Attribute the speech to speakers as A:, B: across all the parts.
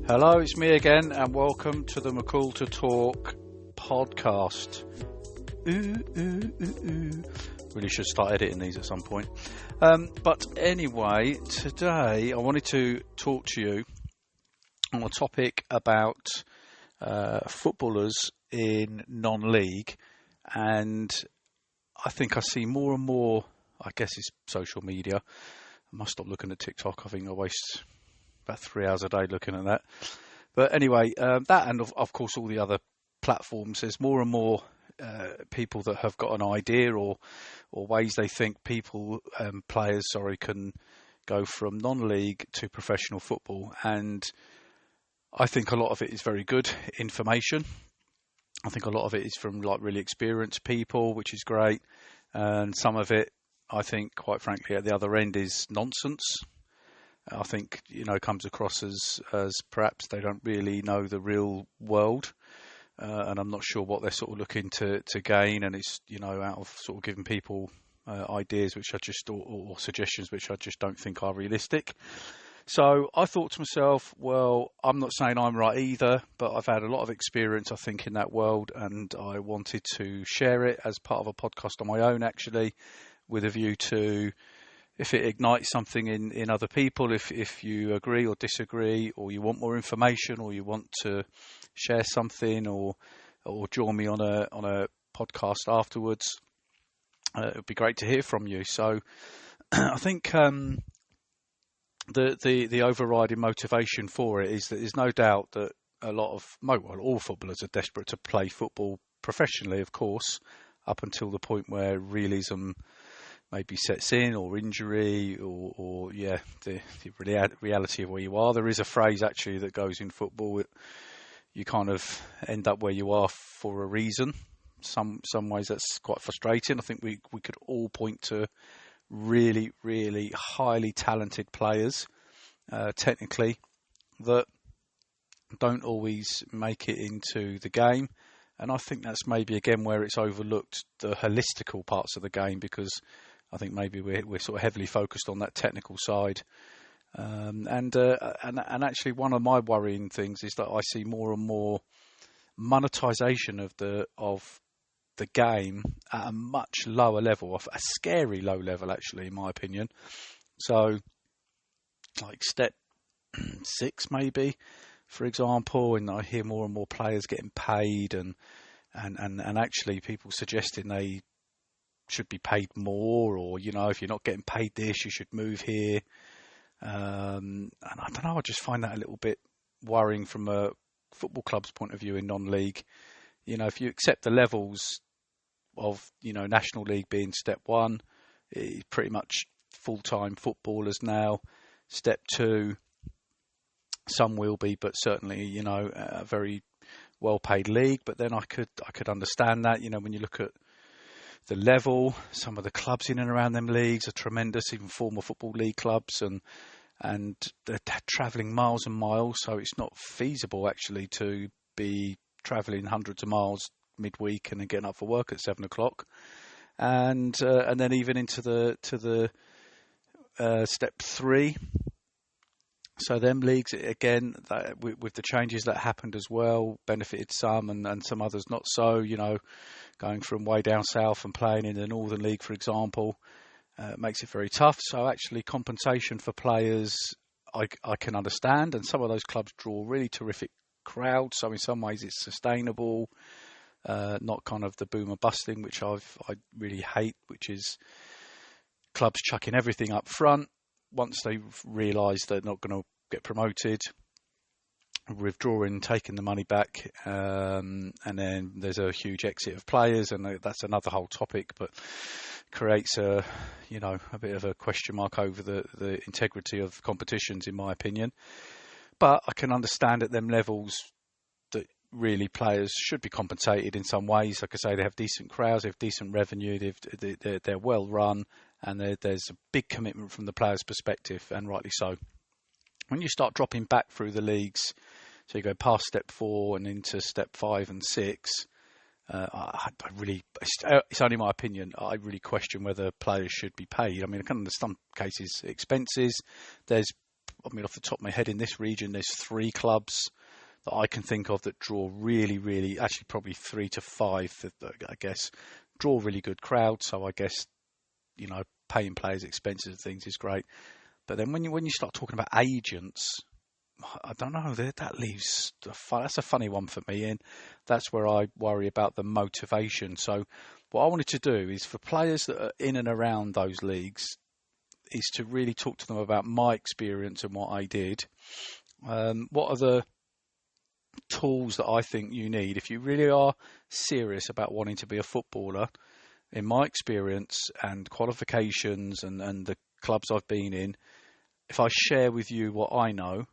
A: Hello, it's me again, and welcome to the McCall to Talk podcast. Really should start editing these at some point. But anyway, today I wanted to talk to you on a topic about footballers in non-league, and I think I see more and more, I guess it's social media. I must stop looking at TikTok. I think I waste about 3 hours a day looking at that. But anyway, that and of course all the other platforms, there's more and more people that have got an idea or ways they think players can go from non-league to professional football. And I think a lot of it is very good information. I think a lot of it is from really experienced people, which is great. And some of it, I think, quite frankly, at the other end is nonsense. I think, comes across as perhaps they don't really know the real world. And I'm not sure what they're sort of looking to gain. And it's, out of sort of giving people ideas which I just, or suggestions which I just don't think are realistic. So I thought to myself, well, I'm not saying I'm right either, but I've had a lot of experience, I think, in that world. And I wanted to share it as part of a podcast on my own, actually, with a view to, if it ignites something in other people, if you agree or disagree, or you want more information, or you want to share something, or join me on a podcast afterwards, it would be great to hear from you. So I think the overriding motivation for it is that there's no doubt that all footballers are desperate to play football professionally, of course, up until the point where realism maybe sets in, or injury, or the reality of where you are. There is a phrase actually that goes in football: you kind of end up where you are for a reason. Some ways that's quite frustrating. I think we could all point to really, really highly talented players, technically, that don't always make it into the game. And I think that's maybe again where it's overlooked the holistical parts of the game, because I think maybe we're sort of heavily focused on that technical side, and actually one of my worrying things is that I see more and more monetization of the game at a much lower level, a scary low level, actually, in my opinion. So, like step 6, maybe, for example, and I hear more and more players getting paid, and actually people suggesting they should be paid more, or if you're not getting paid this, you should move here. And I don't know, I just find that a little bit worrying from a football club's point of view in non-league. If you accept the levels of National League being step 1, it's pretty much full-time footballers now. Step 2, some will be, but certainly a very well-paid league. But then I could understand that when you look at the level, some of the clubs in and around them leagues are tremendous, even former football league clubs, and they're travelling miles and miles, so it's not feasible actually to be travelling hundreds of miles midweek and then getting up for work at 7 o'clock, and then even into the step 3. So them leagues, again, with the changes that happened as well, benefited some and some others not so. Going from way down south and playing in the Northern League, for example, makes it very tough. So actually compensation for players, I can understand. And some of those clubs draw really terrific crowds. So in some ways it's sustainable, not kind of the boom or bust thing, which I really hate, which is clubs chucking everything up front. Once they realise they're not going to get promoted, withdrawing, taking the money back, and then there's a huge exit of players, and that's another whole topic, but creates a bit of a question mark over the integrity of competitions, in my opinion. But I can understand at them levels that really players should be compensated in some ways. Like I say, they have decent crowds, they have decent revenue, they're well run, and there's a big commitment from the players' perspective, and rightly so. When you start dropping back through the leagues, so you go past step 4 and into step 5 and 6, it's only my opinion, I really question whether players should be paid. I mean, I can understand some cases expenses. There's I mean, off the top of my head, in this region, there's 3 clubs that I can think of that draw really, really, actually probably 3 to 5, I guess, draw really good crowds. So I guess, paying players expenses and things is great. But then when you start talking about agents, I don't know, that leaves that's a funny one for me, and that's where I worry about the motivation. So what I wanted to do is for players that are in and around those leagues is to really talk to them about my experience and what I did. What are the tools that I think you need if you really are serious about wanting to be a footballer? In my experience and qualifications and the clubs I've been in, if I share with you what I know,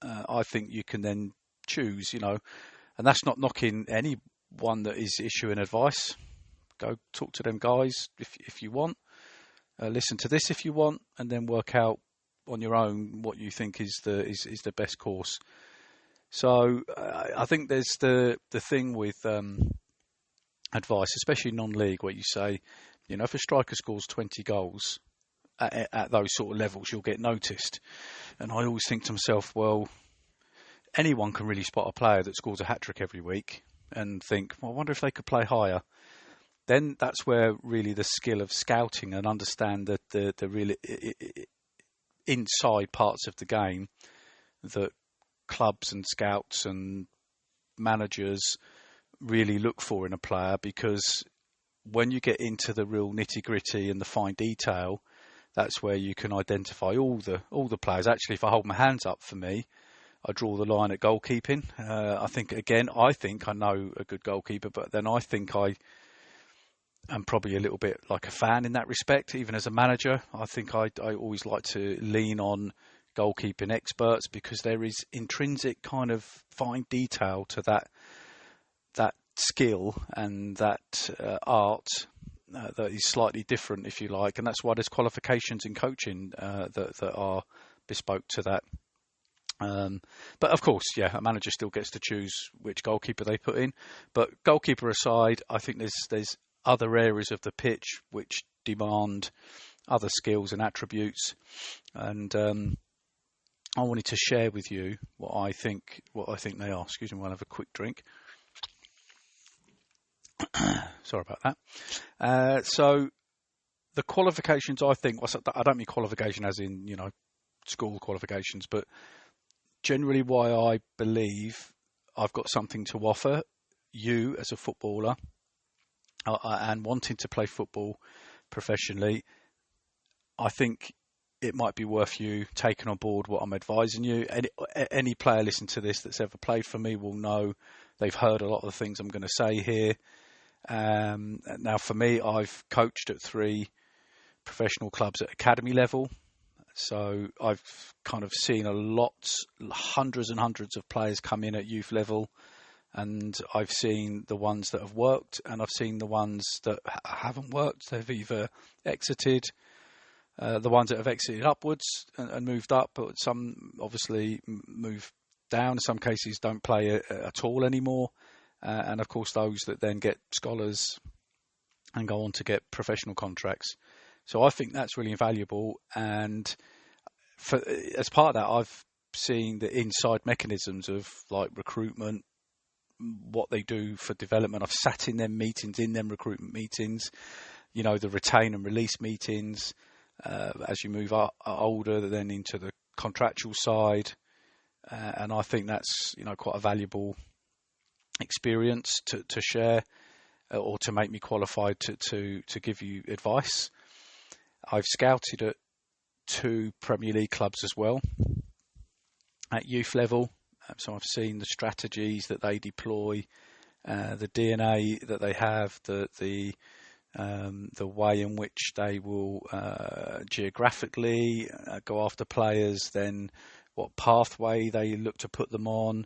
A: I think you can then choose, and that's not knocking anyone that is issuing advice. Go talk to them guys if you want. Listen to this if you want, and then work out on your own what you think is the best course. So I think there's the thing with advice, especially non-league, where you say, if a striker scores 20 goals at those sort of levels, you'll get noticed. And I always think to myself, well, anyone can really spot a player that scores a hat-trick every week and think, well, I wonder if they could play higher. Then that's where really the skill of scouting and understand that the really inside parts of the game that clubs and scouts and managers really look for in a player, because when you get into the real nitty-gritty and the fine detail, that's where you can identify all the players. Actually, if I hold my hands up, for me, I draw the line at goalkeeping. I think I know a good goalkeeper, but then I think I am probably a little bit like a fan in that respect. Even as a manager, I think I always like to lean on goalkeeping experts, because there is intrinsic kind of fine detail to that skill and that art that is slightly different, if you like, and that's why there's qualifications in coaching that are bespoke to that. But of course, a manager still gets to choose which goalkeeper they put in. But goalkeeper aside, I think there's other areas of the pitch which demand other skills and attributes, and I wanted to share with you what I think they are. Excuse me, I'll have a quick drink. Sorry about that. So the qualifications, I think, I don't mean qualification as in, school qualifications, but generally why I believe I've got something to offer you as a footballer and wanting to play football professionally. I think it might be worth you taking on board what I'm advising you. Any player listening to this that's ever played for me will know they've heard a lot of the things I'm going to say here. Now, for me, I've coached at 3 professional clubs at academy level. So I've kind of seen hundreds and hundreds of players come in at youth level. And I've seen the ones that have worked, and I've seen the ones that haven't worked. They've either exited, the ones that have exited upwards and moved up, but some obviously move down. In some cases, don't play at all anymore. And of course, those that then get scholars and go on to get professional contracts. So I think that's really invaluable. And as part of that, I've seen the inside mechanisms of like recruitment, what they do for development. I've sat in them meetings, in them recruitment meetings, the retain and release meetings, as you move up older, then into the contractual side. And I think that's, quite a valuable experience to share, or to make me qualified to give you advice. I've scouted at 2 Premier League clubs as well at youth level. So I've seen the strategies that they deploy, the DNA that they have, the way in which they will geographically go after players, then what pathway they look to put them on.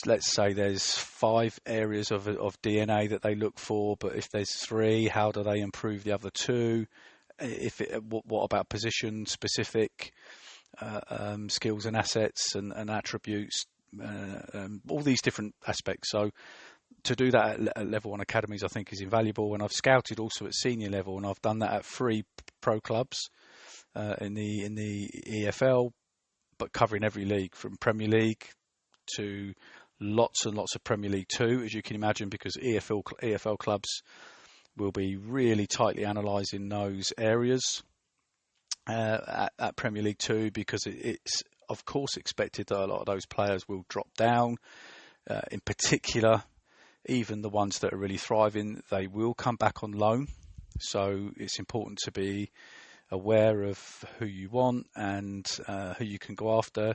A: Let's say there's 5 areas of DNA that they look for, but if there's 3, how do they improve the other 2? What about position specific skills and assets and attributes, all these different aspects. So to do that at level 1 academies, I think is invaluable. And I've scouted also at senior level, and I've done that at 3 pro clubs in the EFL, but covering every league from Premier League to lots and lots of Premier League 2, as you can imagine, because EFL clubs will be really tightly analysing those areas at Premier League 2, because it's of course expected that a lot of those players will drop down. In particular, even the ones that are really thriving, they will come back on loan. So it's important to be aware of who you want and who you can go after.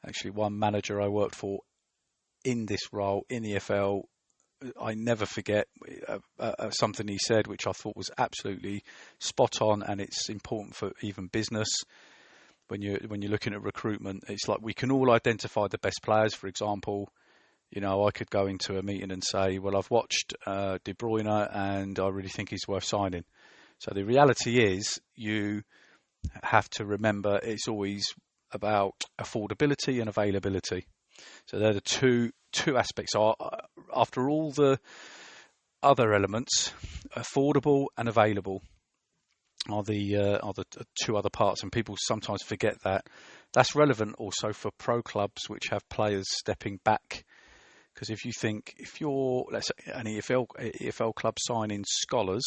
A: Actually, one manager I worked for in this role in the EFL, I never forget something he said, which I thought was absolutely spot on, and it's important for even business. When you're looking at recruitment, it's like we can all identify the best players. For example, I could go into a meeting and say, well, I've watched De Bruyne and I really think he's worth signing. So the reality is you have to remember it's always about affordability and availability. So they're the two aspects. After all the other elements, affordable and available are the two other parts, and people sometimes forget that. That's relevant also for pro clubs which have players stepping back. Because if you're, let's say, an EFL club signing scholars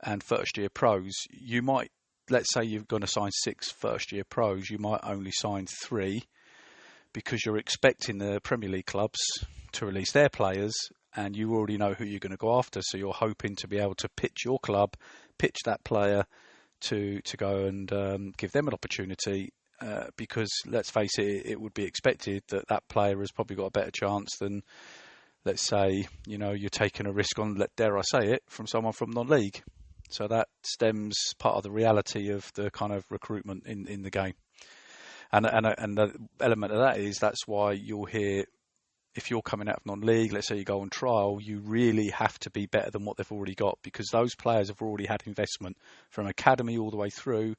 A: and first-year pros, you might, let's say you're going to sign 6 first-year pros, you might only sign 3 because you're expecting the Premier League clubs to release their players and you already know who you're going to go after. So you're hoping to be able to pitch your club, pitch that player to go and give them an opportunity. Because let's face it, it would be expected that that player has probably got a better chance than, let's say, you're taking a risk on, dare I say it, from someone from non-league. So that stems part of the reality of the kind of recruitment in the game. And the element of that is that's why you'll hear, if you're coming out of non-league, let's say you go on trial, you really have to be better than what they've already got, because those players have already had investment from academy all the way through.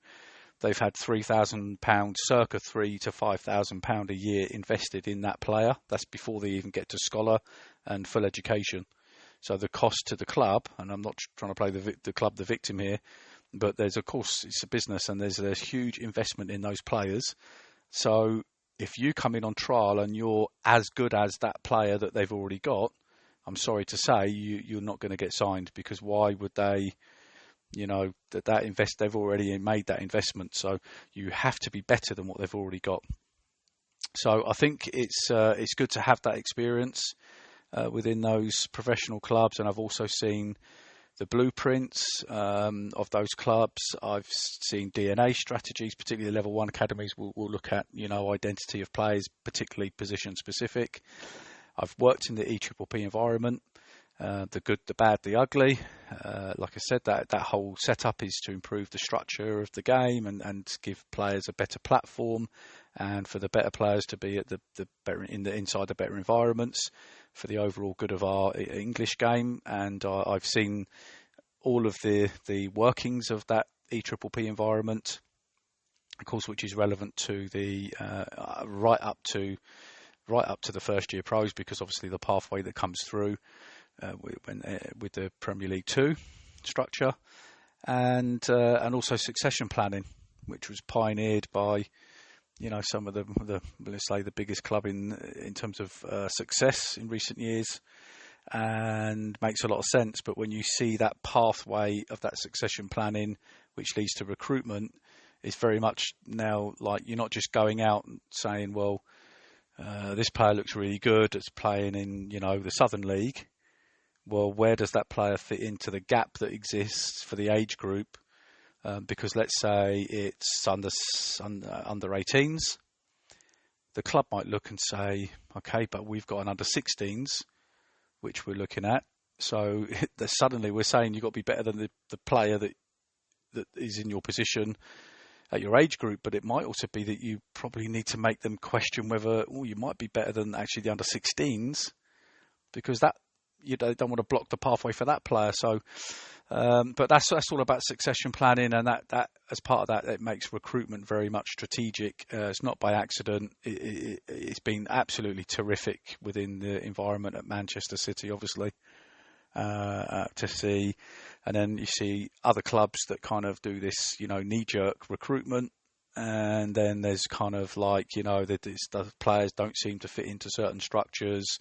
A: They've had £3,000, circa £3,000 to £5,000 a year invested in that player. That's before they even get to scholar and full education. So the cost to the club, and I'm not trying to play the club the victim here, but there's, of course, it's a business and there's huge investment in those players. So if you come in on trial and you're as good as that player that they've already got, I'm sorry to say you're not going to get signed, because why would they? They've already made that investment, so you have to be better than what they've already got. So I think it's good to have that experience within those professional clubs, and I've also seen the blueprints of those clubs. I've seen DNA strategies, particularly level 1 academies will look at identity of players, particularly position specific. I've worked in the EPPP environment. The good, the bad, the ugly. Like I said, that whole setup is to improve the structure of the game and give players a better platform, and for the better players to be at the better inside the better environments for the overall good of our English game. And I've seen all of the workings of that EPPP environment, of course, which is relevant to the right up to the first year pros, because obviously the pathway that comes through. With the Premier League 2 structure, and also succession planning, which was pioneered by some of the let's say the biggest club in terms of success in recent years, and makes a lot of sense. But when you see that pathway of that succession planning, which leads to recruitment, it's very much now like you're not just going out and saying, well, this player looks really good, it's playing in the Southern League. Well, where does that player fit into the gap that exists for the age group? Because let's say it's under 18s, the club might look and say, okay, but we've got an under 16s, which we're looking at. So suddenly we're saying you've got to be better than the player that is in your position at your age group. But it might also be that you probably need to make them question whether you might be better than actually the under 16s, because that, you don't want to block the pathway for that player. So, but that's all about succession planning, and that as part of that, it makes recruitment very much strategic. It's not by accident. It's been absolutely terrific within the environment at Manchester City, obviously, to see. And then you see other clubs that kind of do this, knee-jerk recruitment, and then there's kind of like, the players don't seem to fit into certain structures,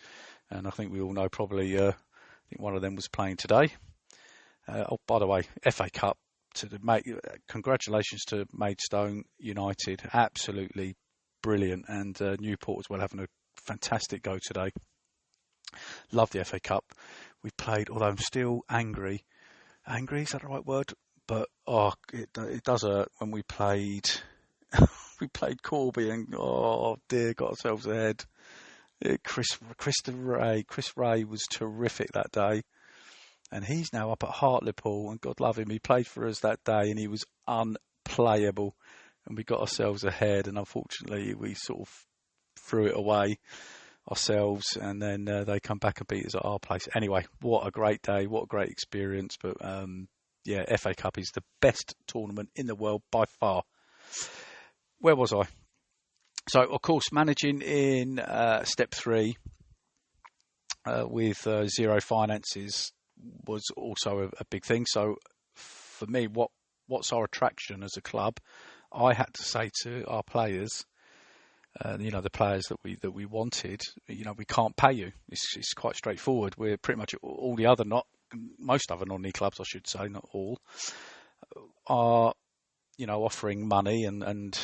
A: and I think we all know probably, I think one of them was playing today. By the way, FA Cup, congratulations to Maidstone United, absolutely brilliant, and Newport as well, having a fantastic go today. Love the FA Cup. We played, although I'm still angry. Angry, is that the right word? But it does hurt when we played. We played Corby, and oh dear, got ourselves ahead. Chris Ray was terrific that day, and he's now up at Hartlepool, and God love him, he played for us that day, and he was unplayable, and we got ourselves ahead, and unfortunately we sort of threw it away ourselves, and then they come back and beat us at our place. Anyway, what a great day, what a great experience. But FA Cup is the best tournament in the world by far. Where was I? So, of course, managing in Step 3 with zero finances was also a big thing. So, for me, what's our attraction as a club? I had to say to our players, the players that we wanted, we can't pay you. It's quite straightforward. We're pretty much most other non-league clubs, I should say, not all, are offering money and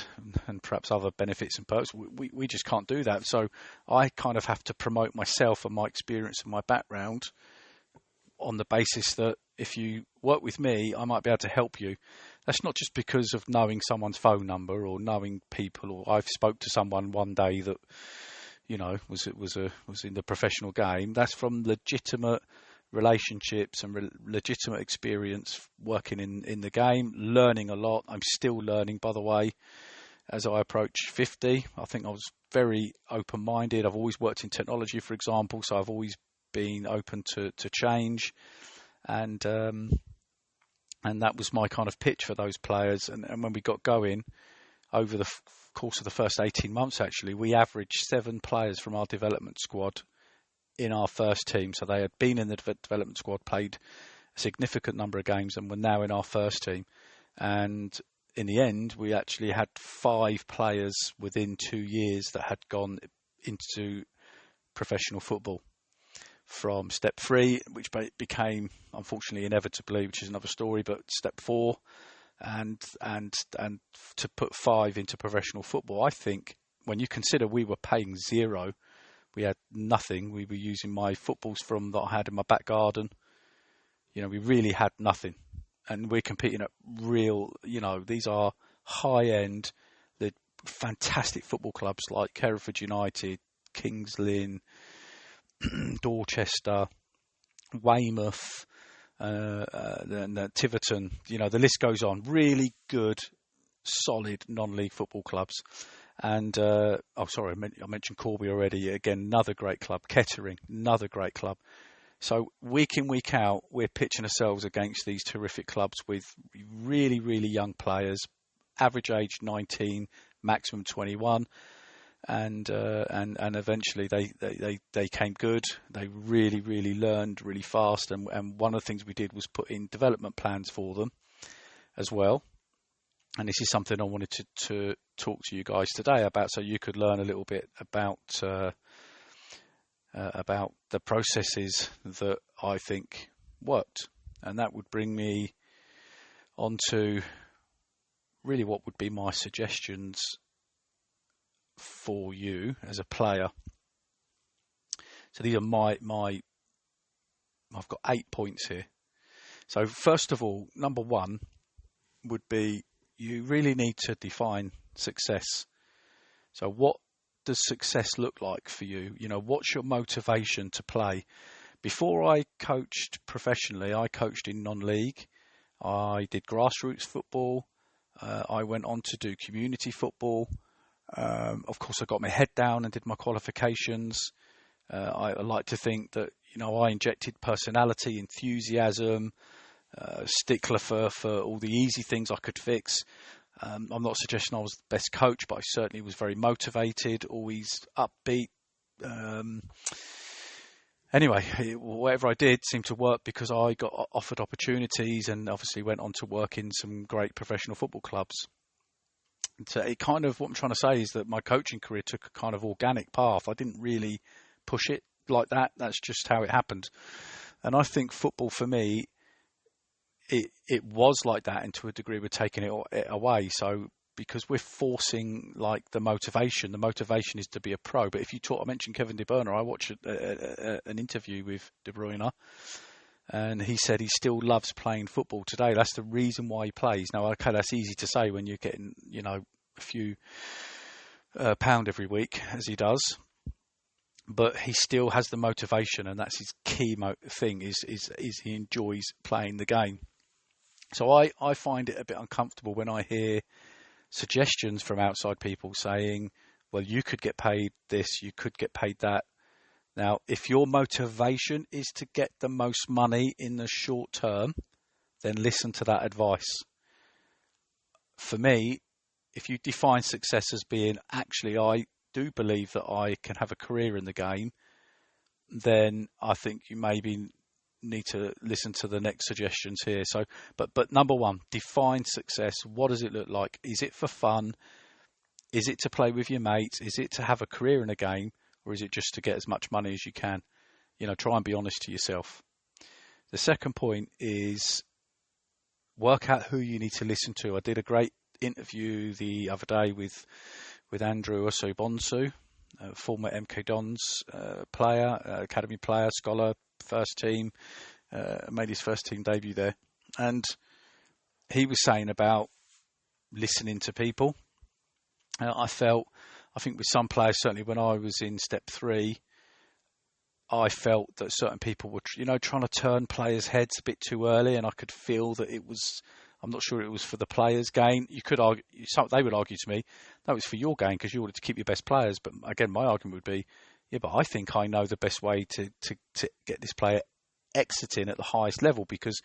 A: perhaps other benefits and perks. We just can't do that. So I kind of have to promote myself and my experience and my background on the basis that if you work with me, I might be able to help you. That's not just because of knowing someone's phone number or knowing people, or I've spoke to someone one day that was in the professional game. That's from legitimate relationships and legitimate experience working in the game, learning a lot. I'm still learning, by the way, as I approach 50. I think I was very open-minded. I've always worked in technology, for example, so I've always been open to change, and that was my kind of pitch for those players. And when we got going, over the course of the first 18 months, actually, we averaged 7 players from our development squad in our first team. So they had been in the development squad, played a significant number of games, and were now in our first team. And in the end, we actually had 5 players within 2 years that had gone into professional football from Step 3, which became, unfortunately, inevitably, which is another story, but Step 4, and to put 5 into professional football. I think when you consider we were paying 0, we had nothing. We were using my footballs that I had in my back garden. We really had nothing. And we're competing at real, these are high-end, the fantastic football clubs like Hereford United, Kings Lynn, Dorchester, Weymouth, and Tiverton. The list goes on. Really good, solid non-league football clubs. And, I mentioned Corby already. Again, another great club. Kettering, another great club. So week in, week out, we're pitching ourselves against these terrific clubs with really, really young players, average age 19, maximum 21. And eventually they came good. They really, really learned really fast. And one of the things we did was put in development plans for them as well. And this is something I wanted to talk to you guys today about, so you could learn a little bit about the processes that I think worked. And that would bring me on to really what would be my suggestions for you as a player. So these are I've got 8 points here. So first of all, number 1 would be, you really need to define success. So what does success look like for you? What's your motivation to play? Before I coached professionally, I coached in non-league. I did grassroots football. I went on to do community football. Of course, I got my head down and did my qualifications. I like to think that, I injected personality, enthusiasm, stickler for all the easy things I could fix. I'm not suggesting I was the best coach, but I certainly was very motivated, always upbeat. Anyway, whatever I did seemed to work because I got offered opportunities and obviously went on to work in some great professional football clubs. So it kind of, what I'm trying to say is that my coaching career took a kind of organic path. I didn't really push it like that. That's just how it happened. And I think football for me, it was like that, and to a degree we're taking it away. So because we're forcing like the motivation is to be a pro. But if you talk, I mentioned Kevin De Bruyne. I watched an interview with De Bruyne, and he said he still loves playing football today. That's the reason why he plays. Now, okay, that's easy to say when you're getting, a few pound every week, as he does. But he still has the motivation, and that's his key thing. Is he enjoys playing the game. So I find it a bit uncomfortable when I hear suggestions from outside people saying, "Well, you could get paid this, you could get paid that." Now, if your motivation is to get the most money in the short term, then listen to that advice. For me, if you define success as being, actually, I do believe that I can have a career in the game, then I think you maybe need to listen to the next suggestions here. So, but number one, define success. What does it look like? Is it for fun? Is it to play with your mates? Is it to have a career in a game? Or is it just to get as much money as you can? Try and be honest to yourself. The second point is work out who you need to listen to. I did a great interview the other day with Andrew Osobonsu, former MK Dons player, academy player, scholar, first team, made his first team debut there. And he was saying about listening to people. I think with some players, certainly when I was in step 3, I felt that certain people were, trying to turn players' heads a bit too early, and I could feel that it was, I'm not sure it was for the players' gain. You could argue, they would argue to me, that was for your gain because you wanted to keep your best players. But again, my argument would be, yeah, but I think I know the best way to get this player exiting at the highest level, because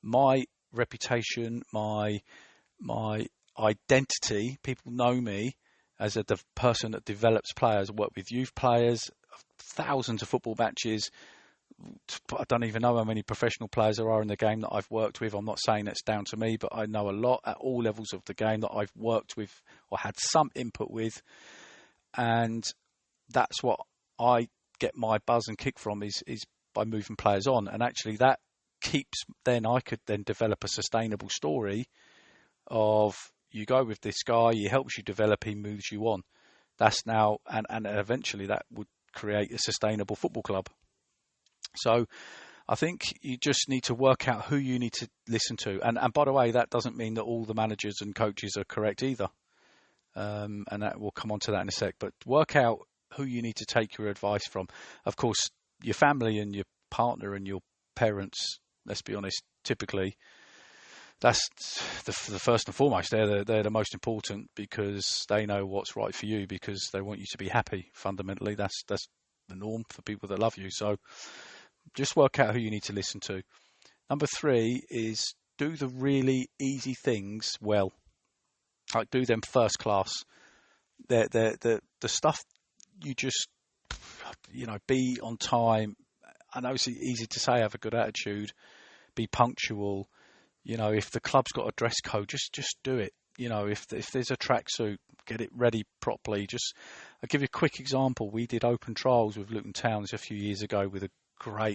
A: my reputation, my identity, people know me as a person that develops players. I work with youth players, thousands of football matches. I don't even know how many professional players there are in the game that I've worked with. I'm not saying that's down to me, but I know a lot at all levels of the game that I've worked with or had some input with. And that's what I get my buzz and kick from is by moving players on. And actually that I could then develop a sustainable story of, you go with this guy, he helps you develop, he moves you on. That's now, and eventually that would create a sustainable football club. So I think you just need to work out who you need to listen to. And by the way, that doesn't mean that all the managers and coaches are correct either. And that we'll come on to that in a sec. But work out who you need to take your advice from. Of course, your family and your partner and your parents, let's be honest, typically, that's the first and foremost. They're the most important, because they know what's right for you, because they want you to be happy. Fundamentally, that's the norm for people that love you. So just work out who you need to listen to. Number 3 is do the really easy things well. Like, do them first class. The stuff you just, be on time. I know it's easy to say, have a good attitude, be punctual. If the club's got a dress code, just do it. If there's a tracksuit, get it ready properly. I'll give you a quick example. We did open trials with Luton Towns a few years ago with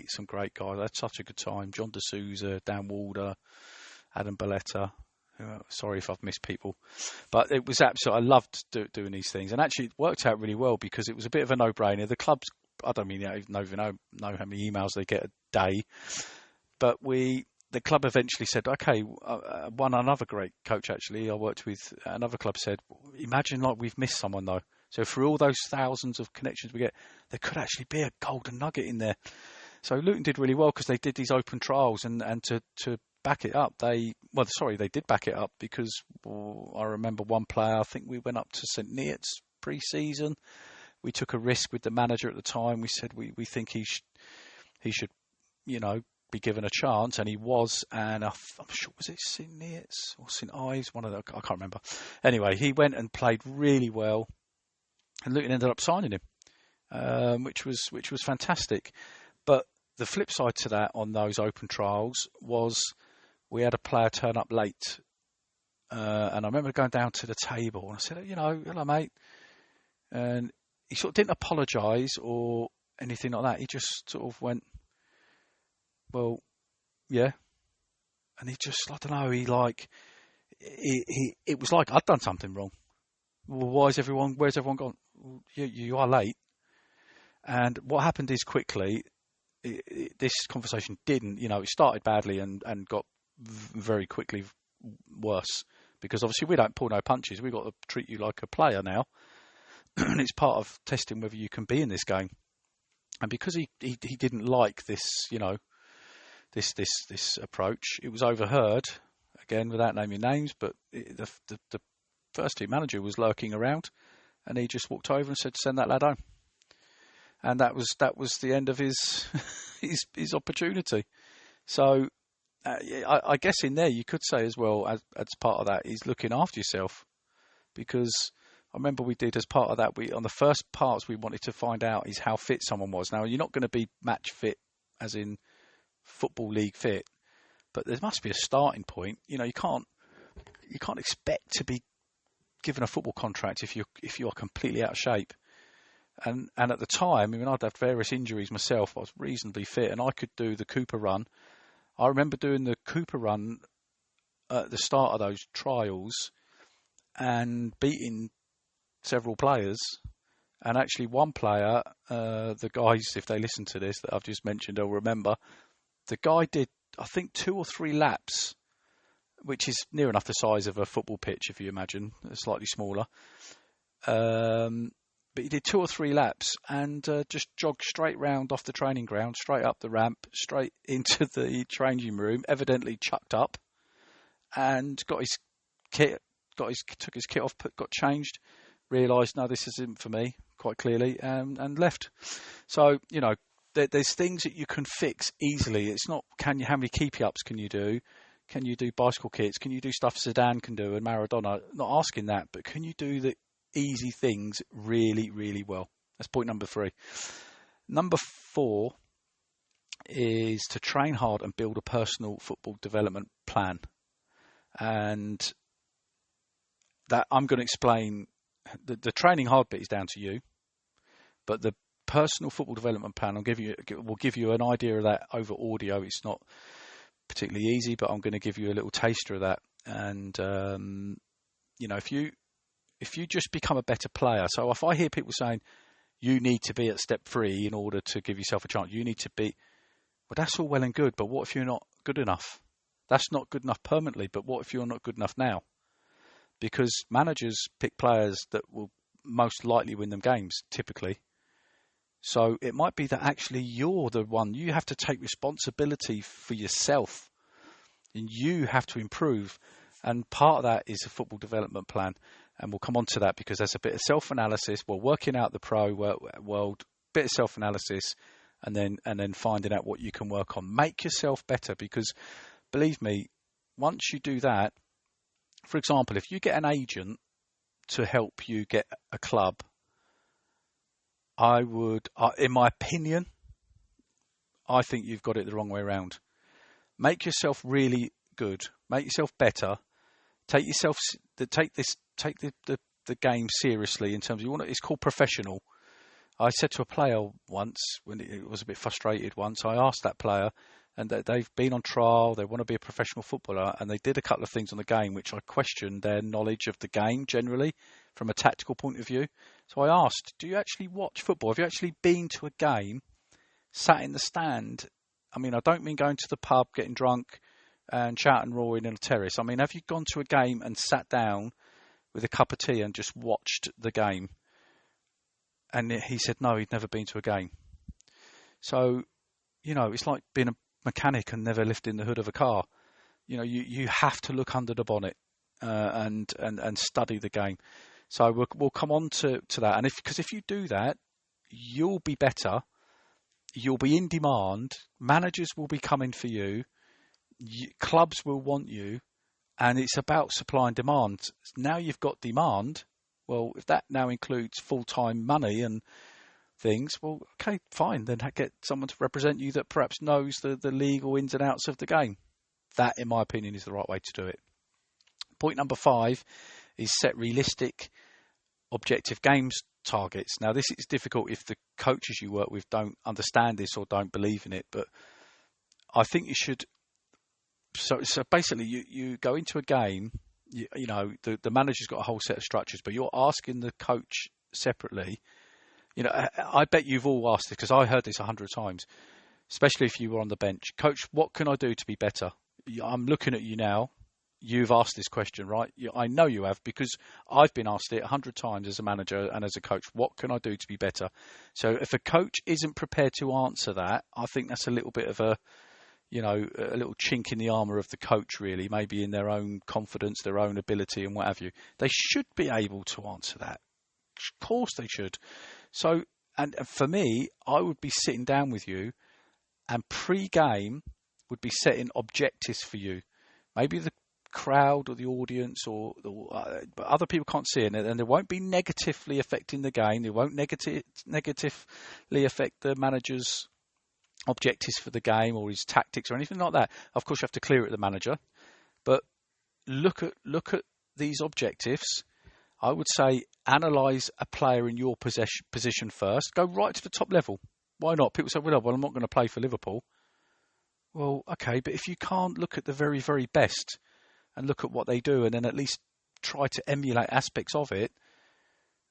A: some great guys. I had such a good time. John D'Souza, Dan Walder, Adam Belletta. Sorry if I've missed people, but it was absolutely, I loved doing these things, and actually it worked out really well because it was a bit of a no-brainer. The clubs, I don't mean I don't even know how many emails they get a day, but the club eventually said, okay, another great coach actually I worked with, another club said, imagine like we've missed someone though. So for all those thousands of connections we get, there could actually be a golden nugget in there. So Luton did really well because they did these open trials, and to back it up, they did back it up, because I remember one player, I think we went up to St Neots pre-season. We took a risk with the manager at the time. We said we think he should be given a chance, and he was, and I'm sure, was it St Neots or St Ives, one of them, I can't remember. Anyway, he went and played really well, and Luton ended up signing him, which was fantastic. But the flip side to that on those open trials was we had a player turn up late And I remember going down to the table and I said, hello, mate. And he sort of didn't apologise or anything like that. He just sort of went, well, yeah. And he just, I don't know, it was like I'd done something wrong. Well, where's everyone gone? Well, you are late. And what happened is quickly, this conversation didn't, it started badly and got very quickly worse, because obviously we don't pull no punches. We've got to treat you like a player now. And it's part of testing whether you can be in this game. And because he didn't like this, this approach, it was overheard, again, without naming names, but the first team manager was lurking around, and he just walked over and said, send that lad home. And that was the end of his his opportunity. So I guess in there you could say as well, as part of that, is looking after yourself, because I remember we did as part of that, on the first parts we wanted to find out is how fit someone was. Now, you're not going to be match fit as in football league fit, but there must be a starting point. You can't expect to be given a football contract if you are completely out of shape. And at the time, I'd had various injuries myself. I was reasonably fit, and I could do the Cooper run. I remember doing the Cooper run at the start of those trials and beating several players. And actually one player, the guys, if they listen to this that I've just mentioned, they'll remember, the guy did, I think, 2 or 3 laps, which is near enough the size of a football pitch, if you imagine, slightly smaller. But he did 2 or 3 laps and just jogged straight round off the training ground, straight up the ramp, straight into the changing room, evidently chucked up, and got his kit, took his kit off, got changed, realised, no, this isn't for me, quite clearly, and left. So, there's things that you can fix easily. It's not, how many keepy-ups can you do? Can you do bicycle kits? Can you do stuff Zidane can do and Maradona? Not asking that, but can you do the easy things really, really well? That's point number 3. Number 4 is to train hard and build a personal football development plan. And that I'm going to explain. The training hard bit is down to you, but the personal football development plan will give you an idea of that over audio. It's not particularly easy, but I'm going to give you a little taster of that. And if you just become a better player, so if I hear people saying you need to be at step 3 in order to give yourself a chance, you need to be, well, that's all well and good, but what if you're not good enough? That's not good enough permanently, but what if you're not good enough now? Because managers pick players that will most likely win them games, typically. So it might be that actually you're the one, you have to take responsibility for yourself, and you have to improve. And part of that is a football development plan. And we'll come on to that because there's a bit of self-analysis. We're working out the pro world, bit of self-analysis, and then finding out what you can work on. Make yourself better, because believe me, once you do that, for example, if you get an agent to help you get a club, I would, in my opinion, I think you've got it the wrong way around. Make yourself really good. Make yourself better. Take the game seriously in terms of it's called professional. I said to a player once, when it was a bit frustrated once, I asked that player, and they've been on trial, they want to be a professional footballer, and they did a couple of things on the game which I questioned their knowledge of the game generally from a tactical point of view. So I asked, do you actually watch football? Have you actually been to a game, sat in the stand? I mean, I don't mean going to the pub, getting drunk and shouting, roaring on a terrace. I mean, have you gone to a game and sat down with a cup of tea and just watched the game? And he said, no, he'd never been to a game. So, it's like being a mechanic and never lifting the hood of a car. You have to look under the bonnet and study the game. So we'll come on to that. And because if you do that, you'll be better. You'll be in demand. Managers will be coming for you. Clubs will want you. And it's about supply and demand. Now you've got demand. Well, if that now includes full-time money and things, well, okay, fine. Then get someone to represent you that perhaps knows the legal ins and outs of the game. That, in my opinion, is the right way to do it. Point number 5 is set realistic, objective games targets. Now, this is difficult if the coaches you work with don't understand this or don't believe in it, but I think you should. So basically, you go into a game, you know, the manager's got a whole set of structures, but you're asking the coach separately. You know, I bet you've all asked this because I heard this 100 times, especially if you were on the bench. Coach, what can I do to be better? I'm looking at you now. You've asked this question, right? I know you have, because I've been asked it 100 times as a manager and as a coach. What can I do to be better? So if a coach isn't prepared to answer that, I think that's a little bit of a little chink in the armour of the coach, really, maybe in their own confidence, their own ability and what have you. They should be able to answer that. Of course they should. So, and for me, I would be sitting down with you and pre-game would be setting objectives for you. Maybe the crowd or the audience but other people can't see it, and they won't be negatively affecting the game. They won't negatively affect the manager's objectives for the game or his tactics or anything like that. Of course, you have to clear it to the manager, but look at these objectives. I would say analyse a player in your position first. Go right to the top level. Why not? People say, well, I'm not going to play for Liverpool. Well, okay, but if you can't look at the very, very best and look at what they do and then at least try to emulate aspects of it,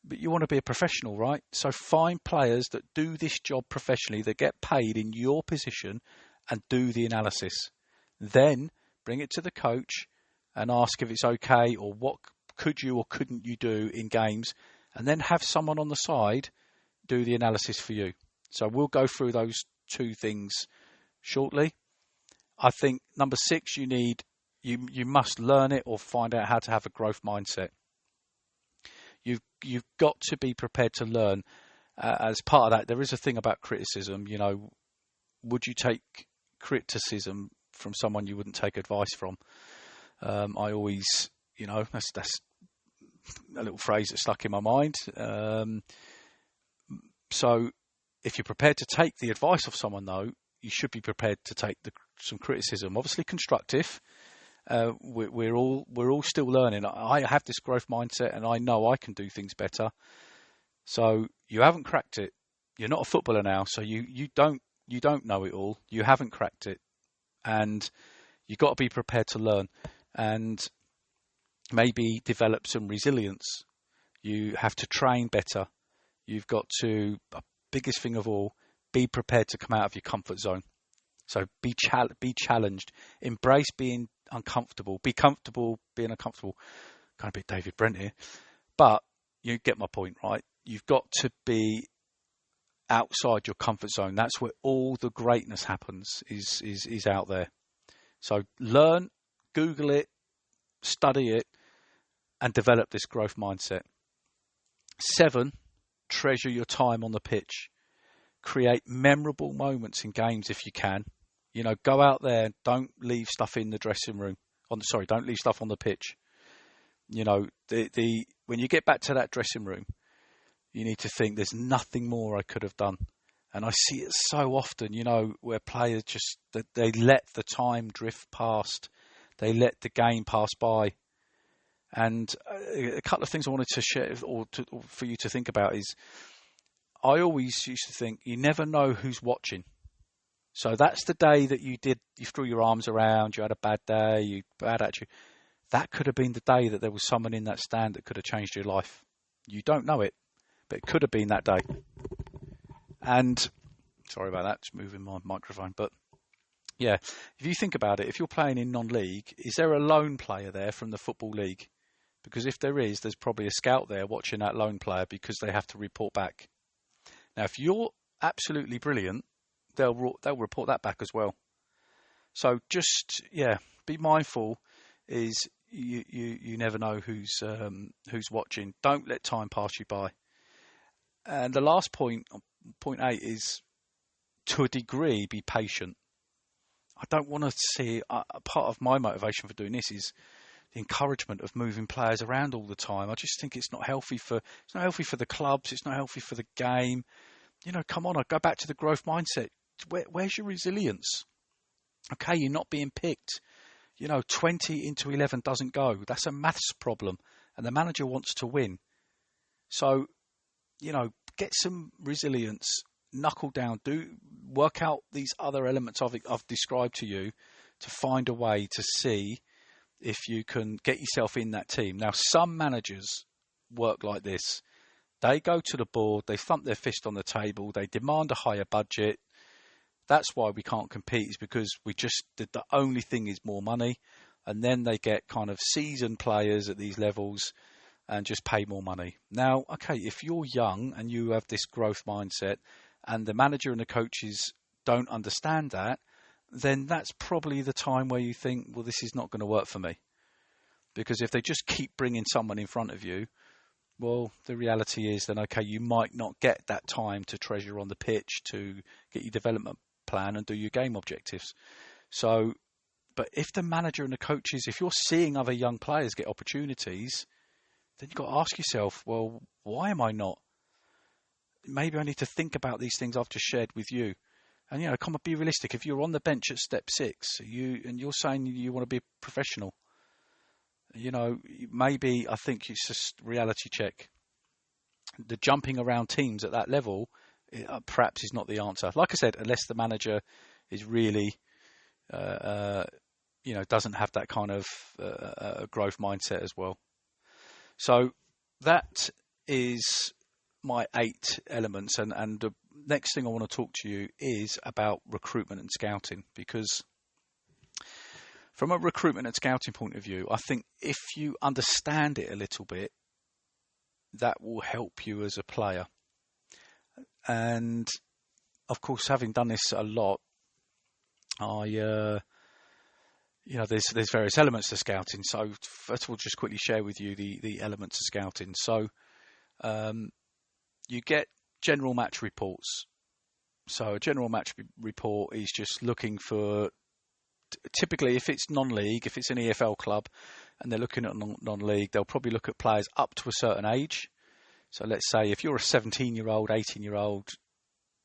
A: but you want to be a professional, right? So find players that do this job professionally, that get paid in your position, and do the analysis. Then bring it to the coach and ask if it's okay, or what could you or couldn't you do in games, and then have someone on the side do the analysis for you. So we'll go through those two things shortly. I think number 6, you must learn it or find out how to have a growth mindset. You've got to be prepared to learn. As part of that, there is a thing about criticism. You know, would you take criticism from someone you wouldn't take advice from? I always, that's a little phrase that stuck in my mind. So if you're prepared to take the advice of someone, though, you should be prepared to take some criticism, obviously constructive. We're all still learning. I have this growth mindset, and I know I can do things better. So you haven't cracked it. You're not a footballer now, so you don't know it all. You haven't cracked it, and you've got to be prepared to learn and maybe develop some resilience. You have to train better. You've got to, biggest thing of all, be prepared to come out of your comfort zone. So be challenged. Embrace being uncomfortable. Be comfortable being uncomfortable. Kind of a bit David Brent here. But you get my point, right? You've got to be outside your comfort zone. That's where all the greatness happens, is out there. So learn, Google it, study it, and develop this growth mindset. 7, treasure your time on the pitch. Create memorable moments in games if you can. Go out there. Don't leave stuff in the dressing room. Don't leave stuff on the pitch. When you get back to that dressing room, you need to think there's nothing more I could have done. And I see it so often, where players they let the time drift past. They let the game pass by. And a couple of things I wanted to share for you to think about is, I always used to think you never know who's watching. So that's the day that you threw your arms around, you had a bad day, bad attitude. That could have been the day that there was someone in that stand that could have changed your life. You don't know it, but it could have been that day. And sorry about that, just moving my microphone. But yeah, if you think about it, if you're playing in non-league, is there a lone player there from the Football League? Because if there is, there's probably a scout there watching that lone player because they have to report back. Now, if you're absolutely brilliant, they'll report that back as well. So just, be mindful. Is you never know who's watching. Don't let time pass you by. And the last point 8 is, to a degree, be patient. I don't want to see part of my motivation for doing this is the encouragement of moving players around all the time. I just think it's not healthy for the clubs. It's not healthy for the game. Come on, I go back to the growth mindset. Where's your resilience? Okay, you're not being picked. 20 into 11 doesn't go. That's a maths problem, and the manager wants to win. So, get some resilience, knuckle down, work out these other elements I've described to you to find a way to see if you can get yourself in that team. Now, some managers work like this. They go to the board, they thump their fist on the table, they demand a higher budget. That's why we can't compete, is because the only thing is more money. And then they get kind of seasoned players at these levels and just pay more money. Now, okay, if you're young and you have this growth mindset and the manager and the coaches don't understand that, then that's probably the time where you think, well, this is not going to work for me. Because if they just keep bringing someone in front of you, well, the reality is then, okay, you might not get that time to treasure on the pitch to get your development plan and do your game objectives. So, but if the manager and the coaches, if you're seeing other young players get opportunities, then you've got to ask yourself, well, why am I not? Maybe I need to think about these things I've just shared with you. And, come on, be realistic. If you're on the bench at step 6, you're saying you want to be a professional, maybe I think it's just reality check. The jumping around teams at that level perhaps is not the answer. Like I said, unless the manager is really, doesn't have that kind of growth mindset as well. So that is my 8 elements. And the next thing I want to talk to you is about recruitment and scouting, because from a recruitment and scouting point of view, I think if you understand it a little bit, that will help you as a player. And of course, having done this a lot, there's various elements to scouting. So first of all, just quickly share with you the elements of scouting. So you get general match reports. So a general match report is just looking for, typically if it's non-league, if it's an EFL club and they're looking at non-league, they'll probably look at players up to a certain age. So let's say if you're a 17-year-old, 18-year-old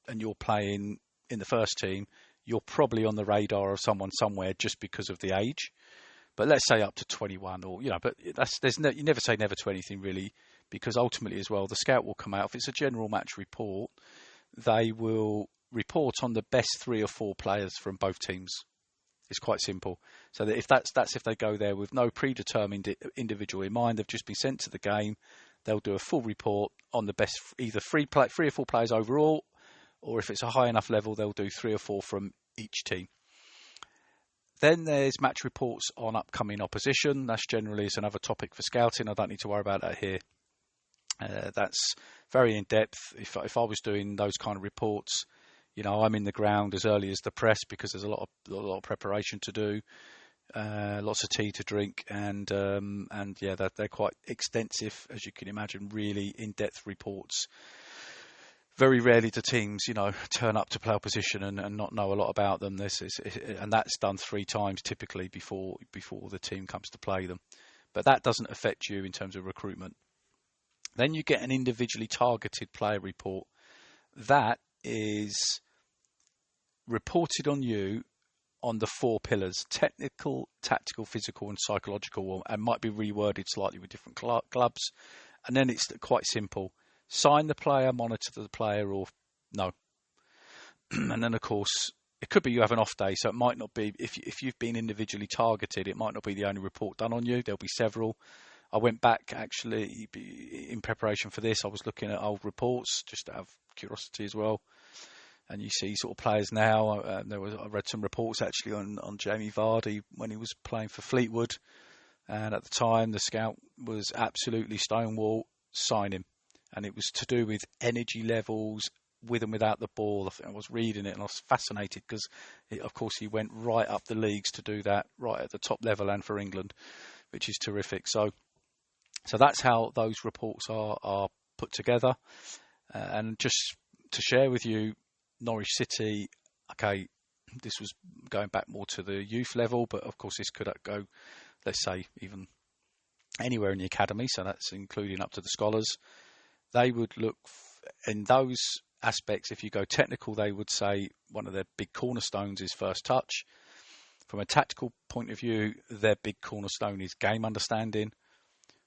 A: and you're playing in the first team, you're probably on the radar of someone somewhere just because of the age. But let's say up to 21, or but you never say never to anything really, because ultimately as well, the scout will come out. If it's a general match report, they will report on the best 3 or 4 players from both teams. It's quite simple. So that if that's if they go there with no predetermined individual in mind, they've just been sent to the game. They'll do a full report on the best, either 3 or 4 players overall, or if it's a high enough level, they'll do 3 or 4 from each team. Then there's match reports on upcoming opposition. That's generally is another topic for scouting. I don't need to worry about that here. That's very in depth. If I was doing those kind of reports, I'm in the ground as early as the press, because there's a lot of preparation to do, lots of tea to drink, and they're quite extensive, as you can imagine. Really in-depth reports. Very rarely do teams, turn up to play opposition and not know a lot about them. And that's done 3 times typically before the team comes to play them. But that doesn't affect you in terms of recruitment. Then you get an individually targeted player report. That is reported on you on the 4 pillars: technical, tactical, physical and psychological, and might be reworded slightly with different clubs. And then it's quite simple: sign the player, monitor the player, or no. And then of course it could be you have an off day, so it might not be, if you've been individually targeted, it might not be the only report done on you. There'll be several. I went back actually in preparation for this. I was looking at old reports just out of curiosity as well. And you see sort of players now. I read some reports actually on Jamie Vardy when he was playing for Fleetwood. And at the time, the scout was absolutely stonewall, sign him. And it was to do with energy levels with and without the ball. I think I was reading it and I was fascinated because, of course, he went right up the leagues to do that, right at the top level and for England, which is terrific. So that's how those reports are put together. And just to share with you, Norwich City, okay, this was going back more to the youth level, but of course this could go, let's say, even anywhere in the academy, so that's including up to the scholars. They would look in those aspects. If you go technical, they would say one of their big cornerstones is first touch. From a tactical point of view, their big cornerstone is game understanding.